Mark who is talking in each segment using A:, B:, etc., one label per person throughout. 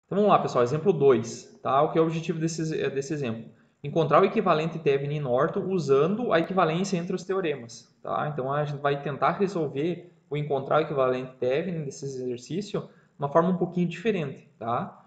A: Então vamos lá, pessoal, exemplo 2, tá? O que é o objetivo desse exemplo? Encontrar o equivalente Thevenin e Norton usando a equivalência entre os teoremas, tá? Então a gente vai tentar resolver o encontrar o equivalente Thevenin desse exercício de uma forma um pouquinho diferente, tá?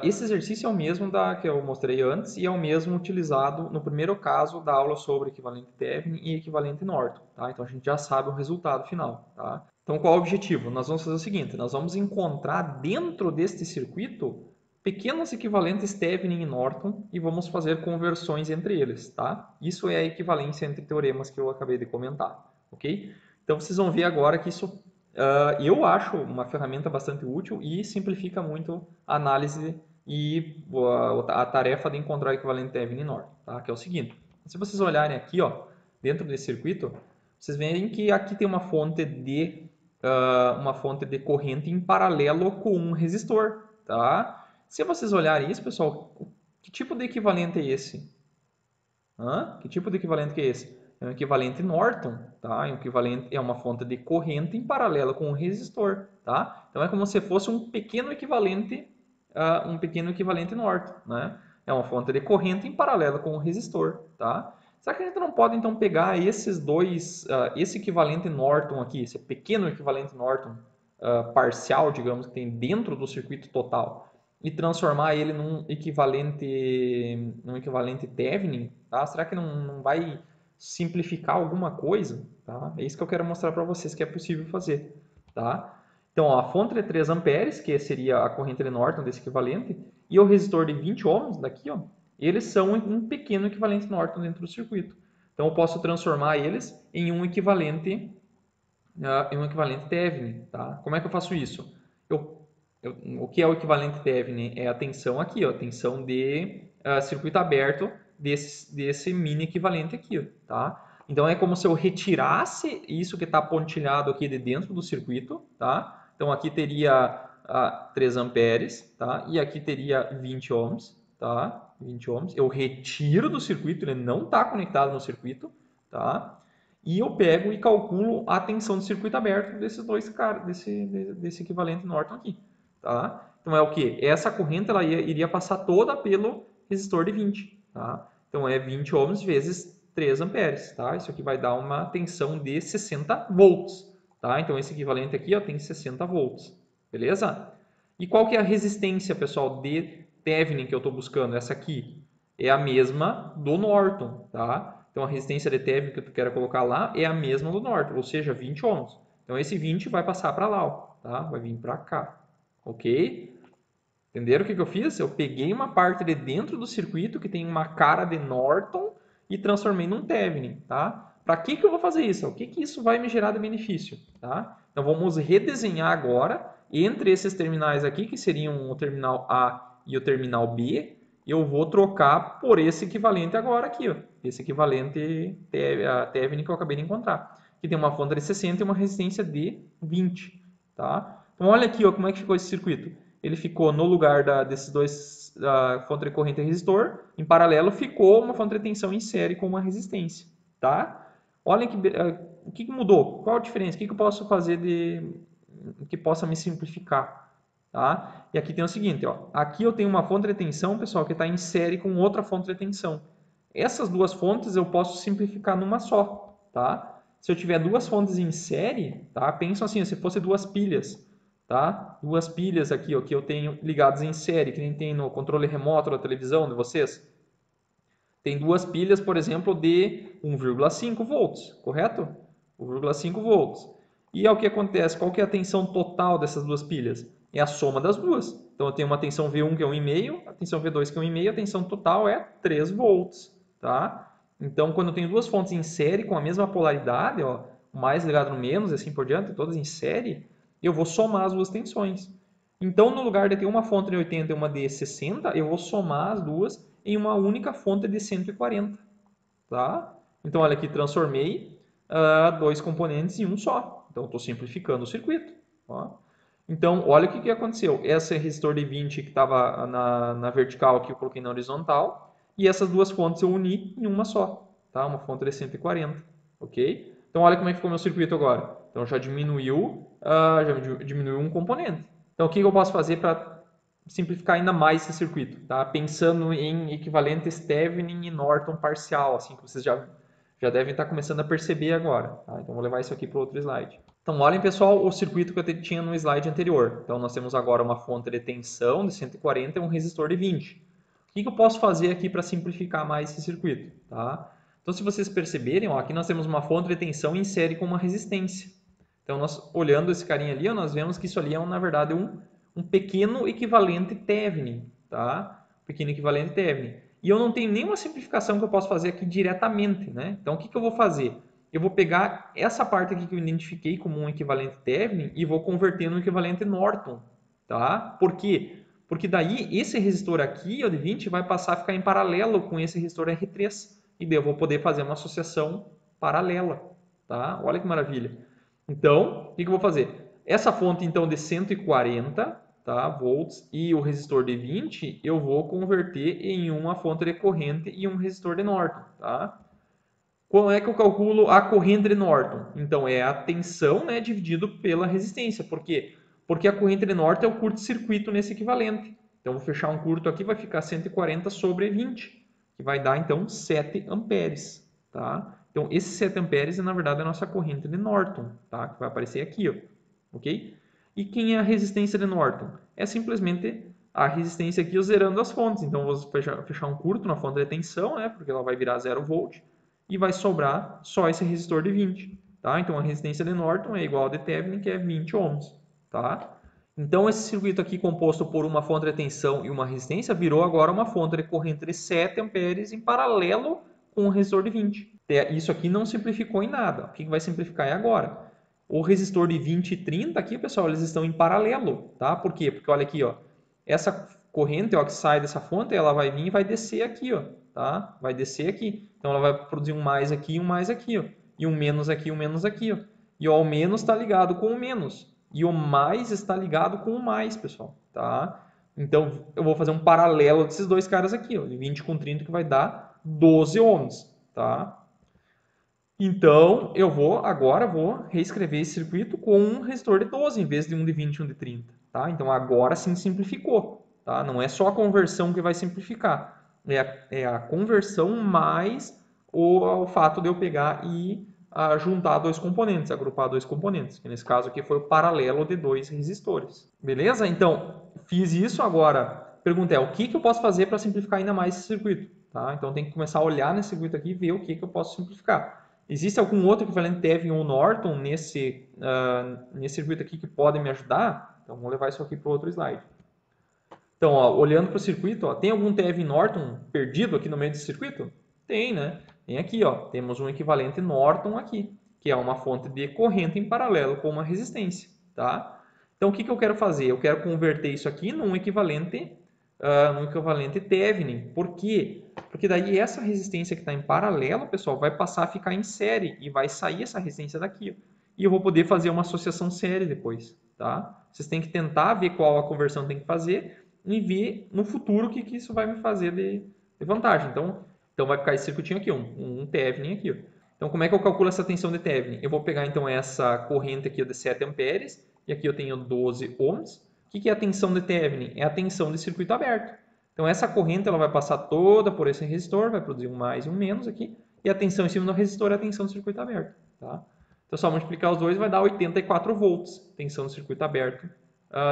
A: Esse exercício é o mesmo que eu mostrei antes e é o mesmo utilizado no primeiro caso da aula sobre equivalente Thevenin e equivalente Norton, tá? Então a gente já sabe o resultado final, tá? Então qual é o objetivo? Nós vamos fazer o seguinte, nós vamos encontrar dentro deste circuito pequenos equivalentes Thevenin e Norton e vamos fazer conversões entre eles, tá? Isso é a equivalência entre teoremas que eu acabei de comentar, ok? Então vocês vão ver agora que isso eu acho uma ferramenta bastante útil e simplifica muito a análise e a tarefa de encontrar o equivalente Thevenin e Norton, tá? Que é o seguinte, se vocês olharem aqui, ó, dentro desse circuito, vocês veem que aqui tem uma fonte de corrente em paralelo com um resistor, tá? Se vocês olharem isso, pessoal, que tipo de equivalente é esse? Que tipo de equivalente que é esse? É um equivalente Norton, tá? É uma fonte de corrente em paralelo com um resistor, tá? Então é como se fosse um pequeno equivalente Norton, né? É uma fonte de corrente em paralelo com um resistor, tá? Será que a gente não pode então pegar esse equivalente Norton aqui, esse pequeno equivalente Norton parcial, digamos, que tem dentro do circuito total, e transformar ele num equivalente Thevenin, tá? Será que não vai simplificar alguma coisa? Tá? É isso que eu quero mostrar para vocês que é possível fazer, tá? Então, ó, a fonte de 3 amperes, que seria a corrente de Norton desse equivalente, e o resistor de 20 ohms daqui, ó, eles são um pequeno equivalente Norton dentro do circuito. Então, eu posso transformar eles em um equivalente Thevenin, tá? Como é que eu faço isso? Eu, o que é o equivalente Thevenin? É a tensão aqui, ó, a tensão de circuito aberto desse mini equivalente aqui, tá? Então é como se eu retirasse isso que está pontilhado aqui de dentro do circuito, tá? Então aqui teria 3 amperes, tá? E aqui teria 20 ohms, tá? 20 ohms. Eu retiro do circuito, ele não está conectado no circuito, tá? E eu pego e calculo a tensão de circuito aberto desses dois caras, desse equivalente Norton aqui, tá? Então é o que? Essa corrente ela iria passar toda pelo resistor de 20, tá? Então é 20 ohms vezes 3 amperes, tá? Isso aqui vai dar uma tensão de 60 volts, tá? Então esse equivalente aqui, ó, tem 60 volts, beleza? E qual que é a resistência, pessoal, de Thevenin que eu estou buscando? Essa aqui é a mesma do Norton, tá? Então, a resistência de Thevenin que tu quer colocar lá é a mesma do Norton, ou seja, 20 ohms. Então, esse 20 vai passar para lá, ó, tá? Vai vir para cá, ok? Entenderam o que eu fiz? Eu peguei uma parte de dentro do circuito que tem uma cara de Norton e transformei num Thevenin, tá? Para que eu vou fazer isso? O que isso vai me gerar de benefício, tá? Então, vamos redesenhar agora entre esses terminais aqui, que seriam o terminal A e o terminal B, eu vou trocar por esse equivalente agora aqui, ó. Esse equivalente Thevenin que eu acabei de encontrar, que tem uma fonte de 60 e uma resistência de 20, tá? Então, olha aqui, ó, como é que ficou esse circuito. Ele ficou no lugar desses dois, da fonte de corrente e resistor, em paralelo ficou uma fonte de tensão em série com uma resistência, tá? Olhem o que mudou, qual a diferença, o que eu posso fazer que possa me simplificar, tá? E aqui tem o seguinte, ó, aqui eu tenho uma fonte de tensão, pessoal, que está em série com outra fonte de tensão. Essas duas fontes eu posso simplificar numa só, tá? Se eu tiver duas fontes em série, tá? Pensam assim, se fosse duas pilhas, tá? Duas pilhas aqui, ó, que eu tenho ligadas em série, que nem tem no controle remoto da televisão de vocês. Tem duas pilhas, por exemplo, de 1,5 volts, correto? 1,5 volts. E é o que acontece? Qual que é a tensão total dessas duas pilhas? É a soma das duas. Então eu tenho uma tensão V1 que é 1,5, a tensão V2 que é 1,5, a tensão total é 3 volts, tá? Então quando eu tenho duas fontes em série com a mesma polaridade, ó, mais ligado no menos e assim por diante, todas em série, eu vou somar as duas tensões. Então, no lugar de ter uma fonte de 80 e uma de 60, eu vou somar as duas em uma única fonte de 140, tá? Então, olha aqui, transformei dois componentes em um só. Então, estou simplificando o circuito. Ó. Então, olha o que aconteceu. Esse resistor de 20 que estava na vertical aqui, eu coloquei na horizontal. E essas duas fontes eu uni em uma só. Tá? Uma fonte de 140. Ok? Então, olha como é que ficou meu circuito agora. Então, já diminuiu um componente. Então, o que eu posso fazer para simplificar ainda mais esse circuito, tá? Pensando em equivalentes Thevenin e Norton parcial, assim que vocês já devem estar começando a perceber agora, tá? Então vou levar isso aqui para outro slide. Então olhem, pessoal, o circuito que eu tinha no slide anterior. Então nós temos agora uma fonte de tensão de 140 e um resistor de 20. O que eu posso fazer aqui para simplificar mais esse circuito, tá? Então se vocês perceberem, ó, aqui nós temos uma fonte de tensão em série com uma resistência. Então nós olhando esse carinha ali, ó, nós vemos que isso ali é na verdade um pequeno equivalente Thevenin, tá? Pequeno equivalente Thevenin. E eu não tenho nenhuma simplificação que eu possa fazer aqui diretamente, né? Então, o que eu vou fazer? Eu vou pegar essa parte aqui que eu identifiquei como um equivalente Thevenin e vou converter no equivalente Norton, tá? Por quê? Porque daí esse resistor aqui, o de 20, vai passar a ficar em paralelo com esse resistor R3. E daí eu vou poder fazer uma associação paralela, tá? Olha que maravilha. Então, o que eu vou fazer? Essa fonte, então, de 140, tá, volts e o resistor de 20, eu vou converter em uma fonte de corrente e um resistor de Norton, tá? Como é que eu calculo a corrente de Norton? Então, é a tensão, né, dividido pela resistência. Por quê? Porque a corrente de Norton é o curto-circuito nesse equivalente. Então, vou fechar um curto aqui, vai ficar 140 sobre 20, que vai dar, então, 7 amperes, tá? Então, esses 7 amperes é, na verdade, a nossa corrente de Norton, tá? Que vai aparecer aqui, ó, ok? E quem é a resistência de Norton? É simplesmente a resistência aqui zerando as fontes. Então, vou fechar um curto na fonte de tensão, né? Porque ela vai virar 0 volt e vai sobrar só esse resistor de 20, tá? Então a resistência de Norton é igual a de Thevenin, que é 20 ohms, tá? Então esse circuito aqui composto por uma fonte de tensão e uma resistência virou agora uma fonte de corrente de 7 amperes em paralelo com o resistor de 20. Isso aqui não simplificou em nada. O que vai simplificar é agora. O resistor de 20 e 30 aqui, pessoal, eles estão em paralelo, tá? Por quê? Porque olha aqui, ó, essa corrente, ó, que sai dessa fonte, ela vai vir e vai descer aqui, ó, tá? Vai descer aqui. Então ela vai produzir um mais aqui e um mais aqui, ó. E um menos aqui e um menos aqui, ó. E ó, o menos está ligado com o menos. E o mais está ligado com o mais, pessoal, tá? Então eu vou fazer um paralelo desses dois caras aqui, ó, de 20 com 30, que vai dar 12 ohms, tá? Então eu agora vou reescrever esse circuito com um resistor de 12 em vez de um de 20 e um de 30, tá? Então agora sim simplificou, tá? Não é só a conversão que vai simplificar, é a conversão mais o fato de eu pegar e juntar dois componentes, agrupar dois componentes, que nesse caso aqui foi o paralelo de dois resistores. Beleza? Então, fiz isso agora. Pergunta é, o que eu posso fazer para simplificar ainda mais esse circuito? Tá? Então, tem que começar a olhar nesse circuito aqui e ver o que eu posso simplificar. Existe algum outro equivalente Thevenin ou Norton nesse circuito aqui que pode me ajudar? Então, vou levar isso aqui para o outro slide. Então, ó, olhando para o circuito, ó, tem algum Thevenin Norton perdido aqui no meio desse circuito? Tem, né? Tem aqui, ó, temos um equivalente Norton aqui, que é uma fonte de corrente em paralelo com uma resistência, tá? Então, o que eu quero fazer? Eu quero converter isso aqui num equivalente Thevenin. Por quê? Porque daí essa resistência que está em paralelo, pessoal, vai passar a ficar em série e vai sair essa resistência daqui, ó. E eu vou poder fazer uma associação série depois, tá? Vocês têm que tentar ver qual a conversão tem que fazer e ver no futuro o que isso vai me fazer de vantagem. Então vai ficar esse circuitinho aqui, um Thevenin aqui, ó. Então como é que eu calculo essa tensão de Thevenin? Eu vou pegar então essa corrente aqui de 7 amperes e aqui eu tenho 12 ohms. O que é a tensão de Thevenin? É a tensão de circuito aberto. Então essa corrente ela vai passar toda por esse resistor, vai produzir um mais e um menos aqui, e a tensão em cima do resistor é a tensão do circuito aberto, tá? Então só multiplicar os dois vai dar 84 volts, tensão do circuito aberto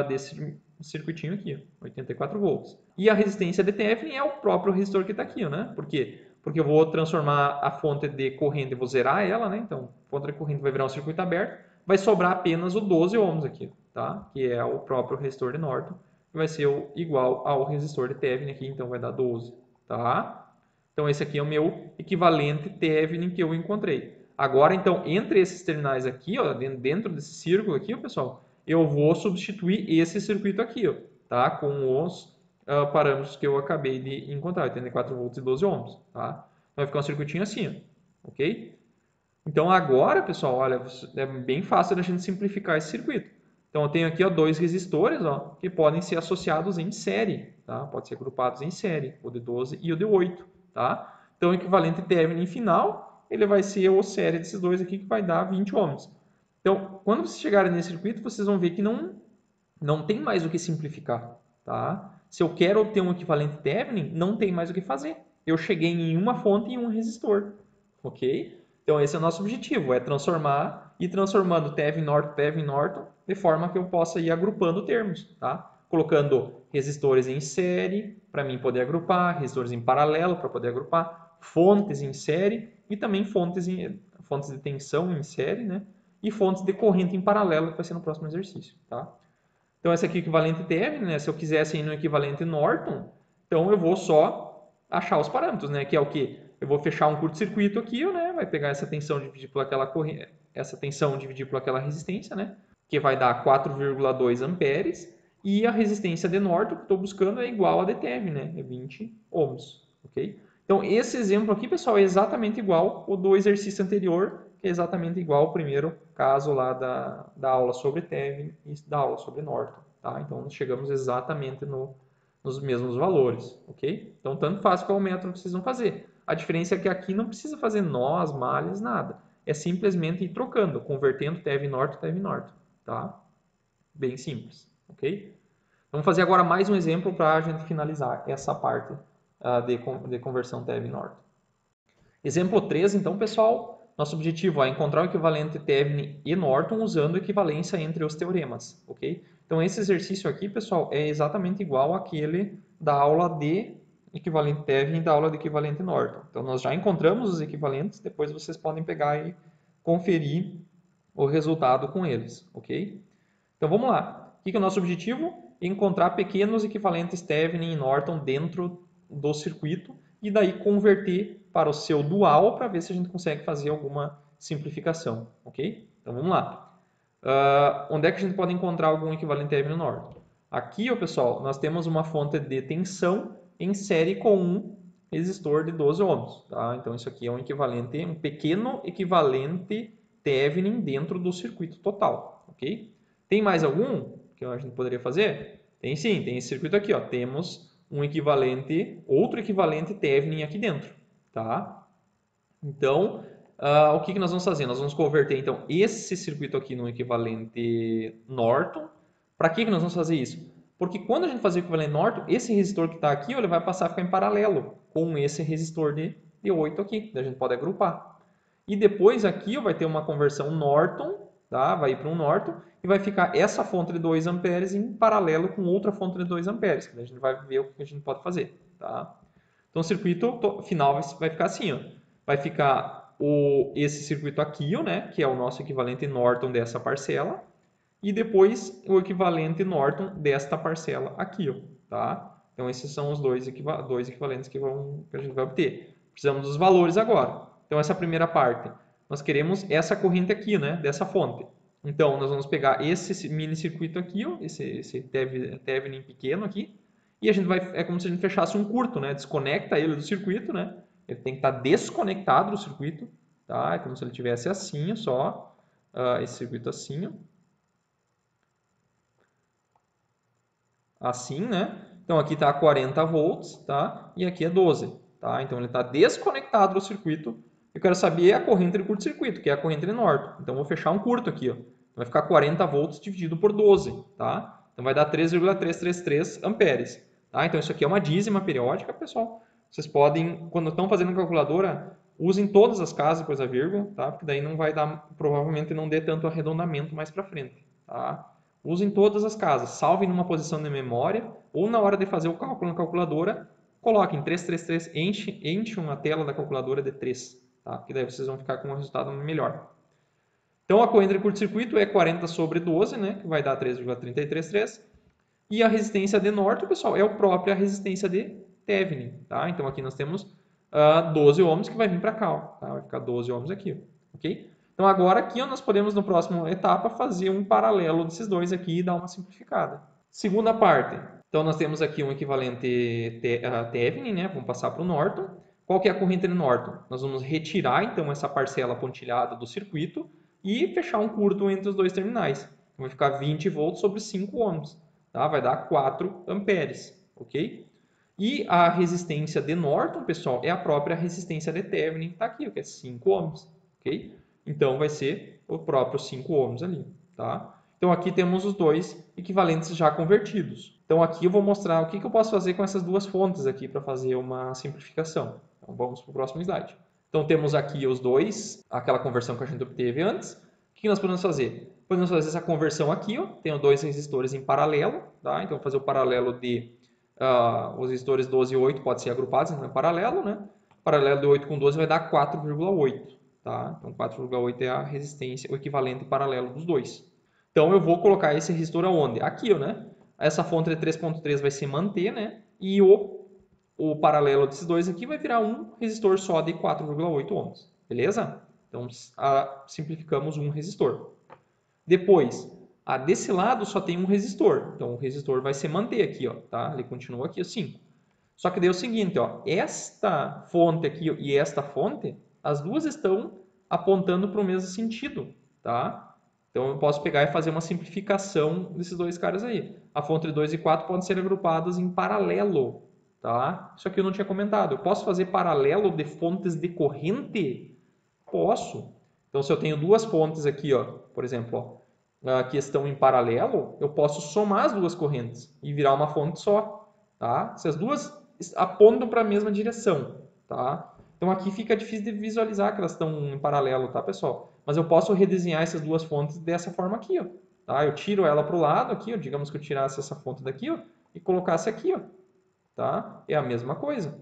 A: desse circuitinho aqui, 84 volts. E a resistência de Thevenin é o próprio resistor que está aqui, né? Por quê? Porque eu vou transformar a fonte de corrente, vou zerar ela, né? Então, a fonte de corrente vai virar um circuito aberto, vai sobrar apenas o 12 ohms aqui, tá? Que é o próprio resistor de Norton, que vai ser igual ao resistor de Thevenin aqui, então vai dar 12, tá? Então, esse aqui é o meu equivalente Thevenin que eu encontrei. Agora, então, entre esses terminais aqui, ó, dentro desse círculo aqui, ó, pessoal, eu vou substituir esse circuito aqui, ó, tá? Com os parâmetros que eu acabei de encontrar, 84 volts e 12 ohms, tá? Vai ficar um circuitinho assim, ó, ok? Então agora, pessoal, olha, é bem fácil da gente simplificar esse circuito. Então eu tenho aqui, ó, dois resistores, ó, que podem ser associados em série, tá? Pode ser agrupados em série, o de 12 e o de 8, tá? Então o equivalente Thevenin final, ele vai ser o série desses dois aqui, que vai dar 20 ohms. Então, quando vocês chegarem nesse circuito, vocês vão ver que não tem mais o que simplificar, tá? Se eu quero obter um equivalente Thevenin, não tem mais o que fazer. Eu cheguei em uma fonte e em um resistor, ok? Então esse é o nosso objetivo, é transformar e transformando Thevenin Norton, de forma que eu possa ir agrupando termos, tá? Colocando resistores em série para mim poder agrupar, resistores em paralelo para poder agrupar, fontes em série e também fontes de tensão em série, né? E fontes de corrente em paralelo, que vai ser no próximo exercício, tá? Então, esse aqui é o equivalente Thevenin, né? Se eu quisesse ir no equivalente Norton, então eu vou só achar os parâmetros, né? Que é o que? Eu vou fechar um curto-circuito aqui, né? Vai pegar essa tensão dividir por aquela corrente, essa tensão dividir por aquela resistência, né? Que vai dar 4,2 amperes. E a resistência de Norton que estou buscando é igual a de Thevenin, né? É 20 ohms, ok? Então, esse exemplo aqui, pessoal, é exatamente igual ao do exercício anterior, que é exatamente igual ao primeiro caso lá da aula sobre Thevenin e da aula sobre Norton, tá? Então, nós chegamos exatamente nos mesmos valores, ok? Então, tanto faz qual método que vocês vão fazer. A diferença é que aqui não precisa fazer nós, males, nada. É simplesmente ir trocando, convertendo Thevenin Norton, tá? Bem simples, ok? Vamos fazer agora mais um exemplo para a gente finalizar essa parte de conversão Thevenin Norton. Exemplo 3, então, pessoal, nosso objetivo é encontrar o equivalente Thevenin e Norton usando equivalência entre os teoremas, ok? Então, esse exercício aqui, pessoal, é exatamente igual àquele da aula de equivalente Thevenin e da aula de equivalente Norton. Então, nós já encontramos os equivalentes, depois vocês podem pegar e conferir o resultado com eles, ok? Então, vamos lá. O que é o nosso objetivo? Encontrar pequenos equivalentes Thevenin e Norton dentro do circuito e daí converter para o seu dual para ver se a gente consegue fazer alguma simplificação, ok? Então vamos lá. Onde é que a gente pode encontrar algum equivalente Thevenin Norton? Aqui, ó, pessoal, nós temos uma fonte de tensão em série com um resistor de 12 ohms, tá? Então isso aqui é um pequeno equivalente Thevenin dentro do circuito total, ok? Tem mais algum que a gente poderia fazer? Tem sim, tem esse circuito aqui, ó. Temos outro equivalente Thevenin aqui dentro, tá? Então, o que nós vamos fazer? Nós vamos converter, então, esse circuito aqui no equivalente Norton. Para que nós vamos fazer isso? Porque quando a gente fazer o equivalente Norton, esse resistor que está aqui, ele vai passar a ficar em paralelo com esse resistor de 8 aqui. A gente pode agrupar. E depois aqui vai ter uma conversão Norton, tá? Vai ir para um Norton e vai ficar essa fonte de 2 amperes em paralelo com outra fonte de 2 amperes. A gente vai ver o que a gente pode fazer, tá? Então o circuito final vai ficar assim, ó. Vai ficar esse circuito aqui, ó, né? Que é o nosso equivalente Norton dessa parcela. E depois o equivalente Norton desta parcela aqui, ó, tá? Então esses são os dois equivalentes que a gente vai obter. Precisamos dos valores agora. Então, essa primeira parte, nós queremos essa corrente aqui, né, dessa fonte. Então, nós vamos pegar esse mini circuito aqui, ó, esse Thevenin pequeno aqui, e a gente é como se a gente fechasse um curto, né, desconecta ele do circuito, né, ele tem que estar desconectado do circuito, tá, é como se ele tivesse assim, só, esse circuito assim, ó. Assim, né, então aqui está 40 volts, tá, e aqui é 12, tá, então ele está desconectado do circuito. Eu quero saber a corrente de curto-circuito, que é a corrente de Norton. Então, vou fechar um curto aqui. Ó. Vai ficar 40 volts dividido por 12. Tá? Então, vai dar 3,333 amperes. Tá? Então, isso aqui é uma dízima periódica, pessoal. Vocês podem, quando estão fazendo calculadora, usem todas as casas depois da vírgula, tá? Porque daí não vai dar, provavelmente não dê tanto arredondamento mais para frente. Tá? Usem todas as casas, salvem numa posição de memória ou na hora de fazer o cálculo na calculadora, coloquem 333, enchem a tela da calculadora de 3. Tá? Que daí vocês vão ficar com um resultado melhor. Então, a corrente de curto-circuito é 40 sobre 12, né, que vai dar 3,333. E a resistência de Norton, pessoal, é a própria resistência de Thevenin. Tá? Então, aqui nós temos 12 ohms que vai vir para cá. Ó, tá? Vai ficar 12 ohms aqui. Ok? Então, agora aqui ó, nós podemos, na próxima etapa, fazer um paralelo desses dois aqui e dar uma simplificada. Segunda parte. Então, nós temos aqui um equivalente Thevenin, né? Vamos passar para o Norton. Qual que é a corrente de Norton? Nós vamos retirar, então, essa parcela pontilhada do circuito e fechar um curto entre os dois terminais. Então, vai ficar 20 volts sobre 5 ohms. Tá? Vai dar 4 amperes, ok? E a resistência de Norton, pessoal, é a própria resistência de Thevenin, que está aqui, que é 5 ohms, ok? Então, vai ser o próprio 5 ohms ali, tá? Então, aqui temos os dois equivalentes já convertidos. Então aqui eu vou mostrar o que eu posso fazer com essas duas fontes aqui para fazer uma simplificação. Então vamos para o próximo slide. Então temos aqui os dois, aquela conversão que a gente obteve antes. O que nós podemos fazer? Podemos fazer essa conversão aqui, ó. Tenho dois resistores em paralelo, tá? Então fazer o paralelo de os resistores 12 e 8 podem ser agrupados em paralelo, né? Paralelo de 8 com 12 vai dar 4,8, tá? Então 4,8 é a resistência, o equivalente paralelo dos dois. Então eu vou colocar esse resistor aonde? Aqui, ó, né? Essa fonte de 3.3 vai se manter, né? E o paralelo desses dois aqui vai virar um resistor só de 4,8 ohms, beleza? Então simplificamos um resistor. Depois, desse lado só tem um resistor, então o resistor vai se manter aqui, ó, tá? Ele continua aqui, 5. Só que daí é o seguinte, ó, esta fonte aqui e esta fonte, as duas estão apontando para o mesmo sentido, tá? Então eu posso pegar e fazer uma simplificação desses dois caras aí. A fonte 2 e 4 podem ser agrupadas em paralelo, tá? Isso aqui eu não tinha comentado. Eu posso fazer paralelo de fontes de corrente? Posso. Então se eu tenho duas fontes aqui, ó, por exemplo, ó, que estão em paralelo, eu posso somar as duas correntes e virar uma fonte só, tá? Se as duas apontam para a mesma direção, tá? Então aqui fica difícil de visualizar que elas estão em paralelo, tá, pessoal? Mas eu posso redesenhar essas duas fontes dessa forma aqui, ó, tá? Eu tiro ela para o lado aqui, ó, digamos que eu tirasse essa fonte daqui, ó, e colocasse aqui, ó, tá? É a mesma coisa,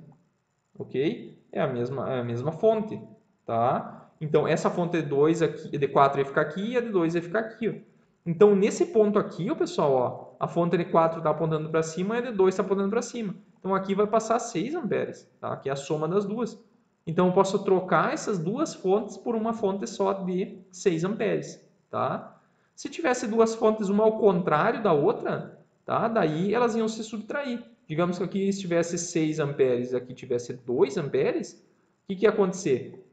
A: ok? É a mesma fonte, tá? Então essa fonte de 2 aqui, de 4 ia ficar aqui e a de 2 ia ficar aqui, ó. Então, nesse ponto aqui, ó, pessoal, ó, a fonte de 4 está apontando para cima e a de 2 está apontando para cima. Então, aqui vai passar 6 amperes, tá? Que é a soma das duas. Então, eu posso trocar essas duas fontes por uma fonte só de 6 amperes, tá? Se tivesse duas fontes, uma ao contrário da outra, tá? Daí elas iam se subtrair. Digamos que aqui estivesse 6 amperes e aqui tivesse 2 amperes, o que ia acontecer?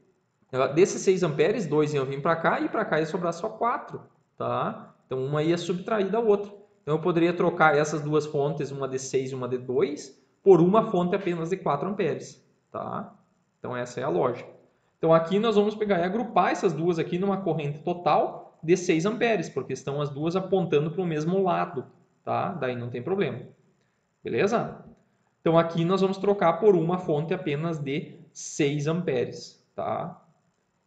A: Desses 6 amperes, 2 iam vir para cá e para cá ia sobrar só 4, tá? Então, uma ia subtrair da outra. Então, eu poderia trocar essas duas fontes, uma de 6 e uma de 2, por uma fonte apenas de 4 amperes, tá? Então, essa é a lógica. Então, aqui nós vamos pegar e agrupar essas duas aqui numa corrente total de 6 amperes, porque estão as duas apontando para o mesmo lado, tá? Daí não tem problema. Beleza? Então, aqui nós vamos trocar por uma fonte apenas de 6 amperes, tá?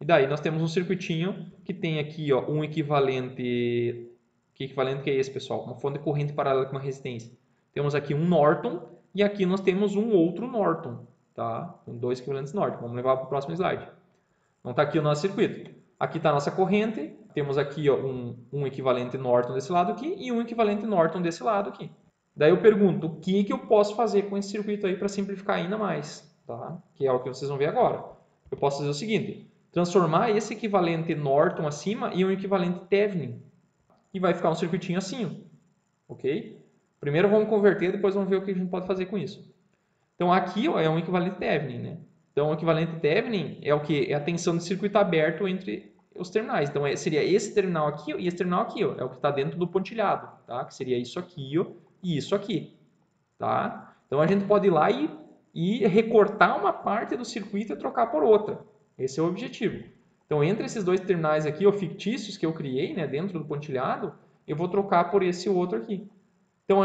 A: E daí nós temos um circuitinho que tem aqui, ó, um equivalente. Que equivalente que é esse, pessoal? Uma fonte de corrente paralela com uma resistência. Temos aqui um Norton e aqui nós temos um outro Norton, tá? Tem dois equivalentes Norton. Vamos levar para o próximo slide. Então está aqui o nosso circuito. Aqui está a nossa corrente. Temos aqui, ó, um equivalente Norton desse lado aqui e um equivalente Norton desse lado aqui. Daí eu pergunto, o que eu posso fazer com esse circuito aí para simplificar ainda mais, tá? Que é o que vocês vão ver agora. Eu posso fazer o seguinte: transformar esse equivalente Norton acima em um equivalente Thevenin. E vai ficar um circuitinho assim, ok? Primeiro vamos converter, depois vamos ver o que a gente pode fazer com isso. Então aqui, ó, é um equivalente Thevenin, né? Então o equivalente Thevenin é o que? É a tensão de circuito aberto entre os terminais. Então seria esse terminal aqui, ó, e esse terminal aqui, ó, é o que está dentro do pontilhado, tá? Que seria isso aqui, ó, e isso aqui, tá? Então a gente pode ir lá e recortar uma parte do circuito e trocar por outra. Esse é o objetivo. Então, entre esses dois terminais aqui, ou fictícios que eu criei, né, dentro do pontilhado, eu vou trocar por esse outro aqui. Então,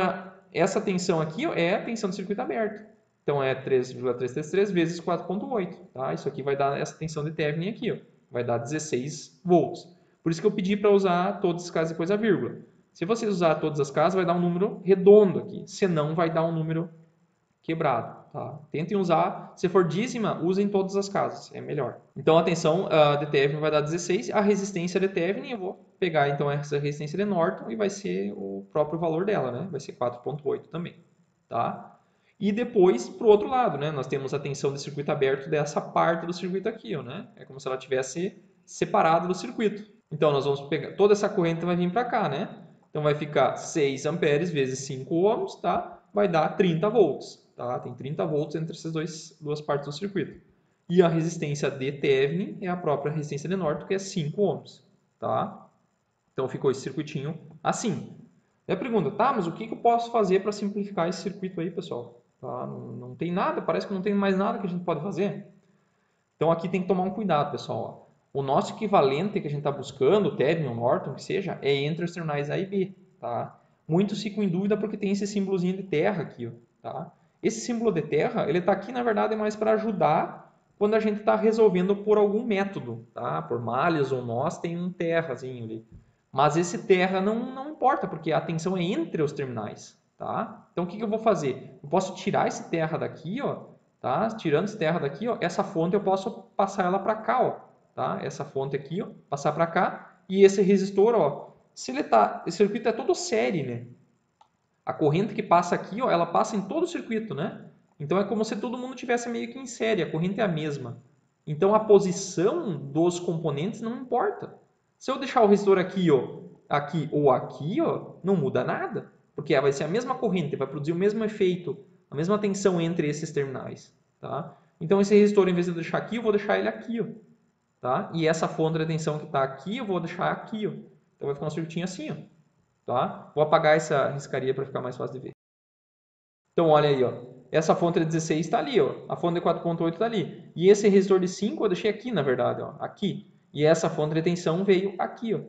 A: essa tensão aqui ó, é a tensão do circuito aberto. Então, é 3,333 vezes 4,8. Tá? Isso aqui vai dar essa tensão de Thevenin aqui. Ó. Vai dar 16 volts. Por isso que eu pedi para usar todas as casas depois a vírgula. Se vocês usar todas as casas, vai dar um número redondo aqui. Senão, vai dar um número quebrado. Tá? Tentem usar, se for dízima, usem todas as casas, é melhor. Então a tensão de Thevenin vai dar 16, a resistência de Thevenin, eu vou pegar então essa resistência de Norton e vai ser o próprio valor dela, né? Vai ser 4,8 também. Tá? E depois, para o outro lado, né? Nós temos a tensão de circuito aberto dessa parte do circuito aqui, ó, né? É como se ela tivesse separado do circuito. Então nós vamos pegar, toda essa corrente vai vir para cá, né? Então vai ficar 6 amperes vezes 5 ohms, tá? Vai dar 30 volts. Tá? Tem 30 volts entre essas duas partes do circuito. E a resistência de Thevenin é a própria resistência de Norton, que é 5 ohms. Tá? Então ficou esse circuitinho assim. E a pergunta, tá, mas o que eu posso fazer para simplificar esse circuito aí, pessoal? Tá? Não tem nada, parece que não tem mais nada que a gente pode fazer. Então aqui tem que tomar um cuidado, pessoal. O nosso equivalente que a gente está buscando, o Thevenin ou Norton, que seja, é entre os terminais A e B. Tá? Muitos ficam em dúvida porque tem esse símbolozinho de terra aqui, ó, tá? Esse símbolo de terra, ele está aqui, na verdade, mais para ajudar quando a gente está resolvendo por algum método, tá? Por malhas ou nós, tem um terrazinho ali. Mas esse terra não importa, porque a tensão é entre os terminais, tá? Então, o que eu vou fazer? Eu posso tirar esse terra daqui, ó, tá? Tirando esse terra daqui, ó, essa fonte eu posso passar ela para cá, ó, tá? Essa fonte aqui, ó, passar para cá, e esse resistor, ó, se ele tá, esse circuito é todo série, né? A corrente que passa aqui, ó, ela passa em todo o circuito, né? Então é como se todo mundo tivesse meio que em série, a corrente é a mesma. Então a posição dos componentes não importa. Se eu deixar o resistor aqui, ó, aqui ou aqui, ó, não muda nada, porque vai ser a mesma corrente, vai produzir o mesmo efeito, a mesma tensão entre esses terminais, tá? Então esse resistor, em vez de eu deixar aqui, eu vou deixar ele aqui, ó, tá? E essa fonte de tensão que está aqui, eu vou deixar aqui, ó. Então vai ficar um circuitinho assim, ó. Tá? Vou apagar essa riscaria para ficar mais fácil de ver. Então, olha aí, ó. Essa fonte de 16 está ali, ó. A fonte de 4.8 está ali. E esse resistor de 5 eu deixei aqui, na verdade, ó. Aqui. E essa fonte de tensão veio aqui, ó.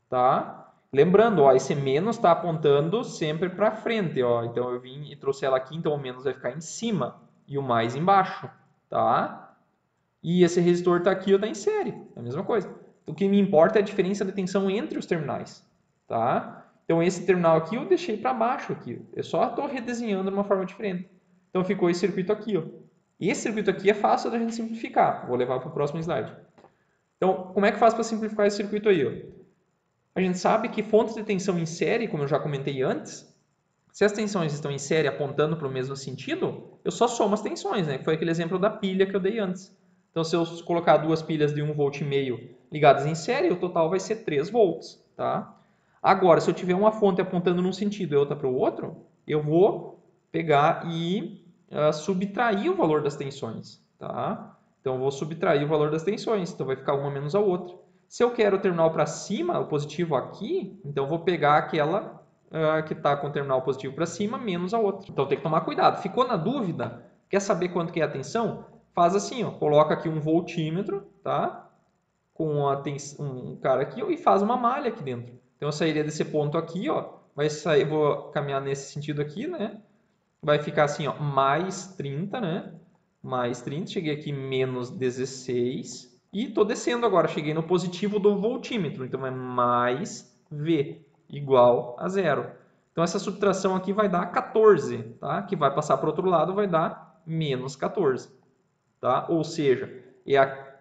A: Tá? Lembrando, ó, esse menos está apontando sempre para frente, ó. Então, eu vim e trouxe ela aqui, então o menos vai ficar em cima e o mais embaixo, tá? E esse resistor está aqui, ó, está em série. É a mesma coisa. O que me importa é a diferença de tensão entre os terminais, tá? Então, esse terminal aqui eu deixei para baixo aqui. Eu só estou redesenhando de uma forma diferente. Então, ficou esse circuito aqui, ó. E esse circuito aqui é fácil da gente simplificar. Vou levar para o próximo slide. Então, como é que faz para simplificar esse circuito aí, ó? A gente sabe que fontes de tensão em série, como eu já comentei antes, se as tensões estão em série apontando para o mesmo sentido, eu só somo as tensões, né? Foi aquele exemplo da pilha que eu dei antes. Então, se eu colocar duas pilhas de 1,5 volt ligadas em série, o total vai ser 3 volts, tá? Agora, se eu tiver uma fonte apontando num sentido e outra para o outro, eu vou pegar e subtrair o valor das tensões, tá? Então, eu vou subtrair o valor das tensões, então vai ficar uma menos a outra. Se eu quero o terminal para cima, o positivo aqui, então eu vou pegar aquela que está com o terminal positivo para cima menos a outra. Então tem que tomar cuidado. Ficou na dúvida? Quer saber quanto que é a tensão? Faz assim, ó, coloca aqui um voltímetro, tá? Com um cara aqui ó, e faz uma malha aqui dentro. Então eu sairia desse ponto aqui, ó, vai sair, vou caminhar nesse sentido aqui, né? Vai ficar assim, ó, mais 30, né? Mais 30, cheguei aqui menos 16 e estou descendo agora, cheguei no positivo do voltímetro, então é mais V igual a zero. Então essa subtração aqui vai dar 14, tá? Que vai passar para o outro lado, vai dar menos 14, tá? Ou seja,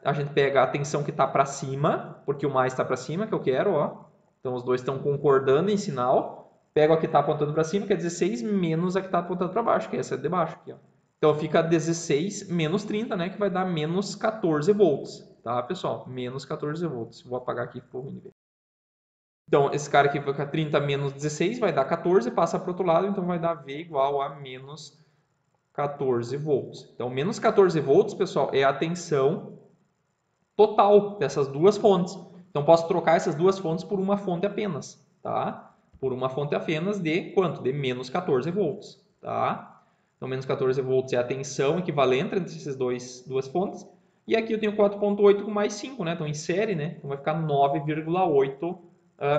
A: a gente pega a tensão que está para cima, porque o mais está para cima que eu quero, ó. Então os dois estão concordando em sinal. Pego a que está apontando para cima, que é 16, menos a que está apontando para baixo, que é essa de baixo aqui, ó. Então fica 16 menos 30, né? Que vai dar menos 14 volts, tá, pessoal? Menos 14 volts. Vou apagar aqui para o ruim ver. Então, esse cara aqui vai ficar 30 menos 16, vai dar 14, passa para o outro lado, então vai dar V igual a menos 14 volts. Então, menos 14 volts, pessoal, é a tensão total dessas duas fontes. Então, posso trocar essas duas fontes por uma fonte apenas, tá? Por uma fonte apenas de quanto? De menos 14 volts, tá? Então, menos 14 volts é a tensão equivalente entre essas duas fontes. E aqui eu tenho 4.8 com mais 5, né? Então, em série, né? Então, vai ficar 9,8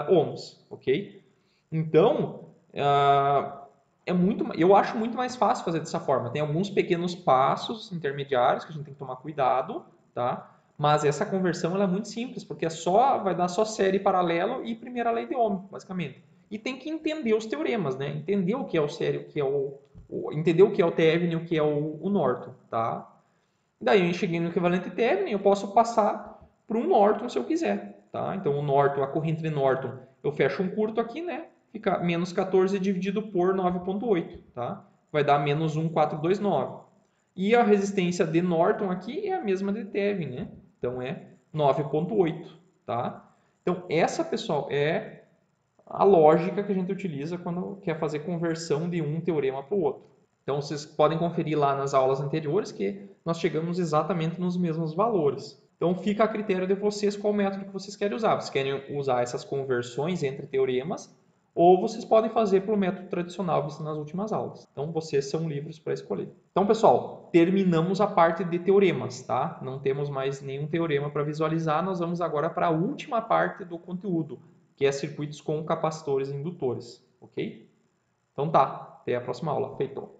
A: ohms, ok? Então, eu acho muito mais fácil fazer dessa forma. Tem alguns pequenos passos intermediários que a gente tem que tomar cuidado, tá? Mas essa conversão ela é muito simples, porque vai dar só série paralelo e primeira lei de Ohm, basicamente. E tem que entender os teoremas, né? Entender o que é o série, o que é entender o que é o Thevenin e o que é o Norton, tá? Daí eu cheguei no equivalente Thevenin, eu posso passar para um Norton se eu quiser, tá? Então o Norton, a corrente de Norton, eu fecho um curto aqui, né? Fica menos 14 dividido por 9.8, tá? Vai dar menos 1,429. E a resistência de Norton aqui é a mesma de Thevenin, né? Então é 9.8, tá? Então essa, pessoal, é a lógica que a gente utiliza quando quer fazer conversão de um teorema para o outro. Então vocês podem conferir lá nas aulas anteriores que nós chegamos exatamente nos mesmos valores. Então fica a critério de vocês qual método que vocês querem usar. Vocês querem usar essas conversões entre teoremas ou vocês podem fazer pelo método tradicional visto nas últimas aulas. Então vocês são livres para escolher. Então pessoal, terminamos a parte de teoremas, tá? Não temos mais nenhum teorema para visualizar. Nós vamos agora para a última parte do conteúdo, que é circuitos com capacitores e indutores. ok? Então tá, até a próxima aula. Feito.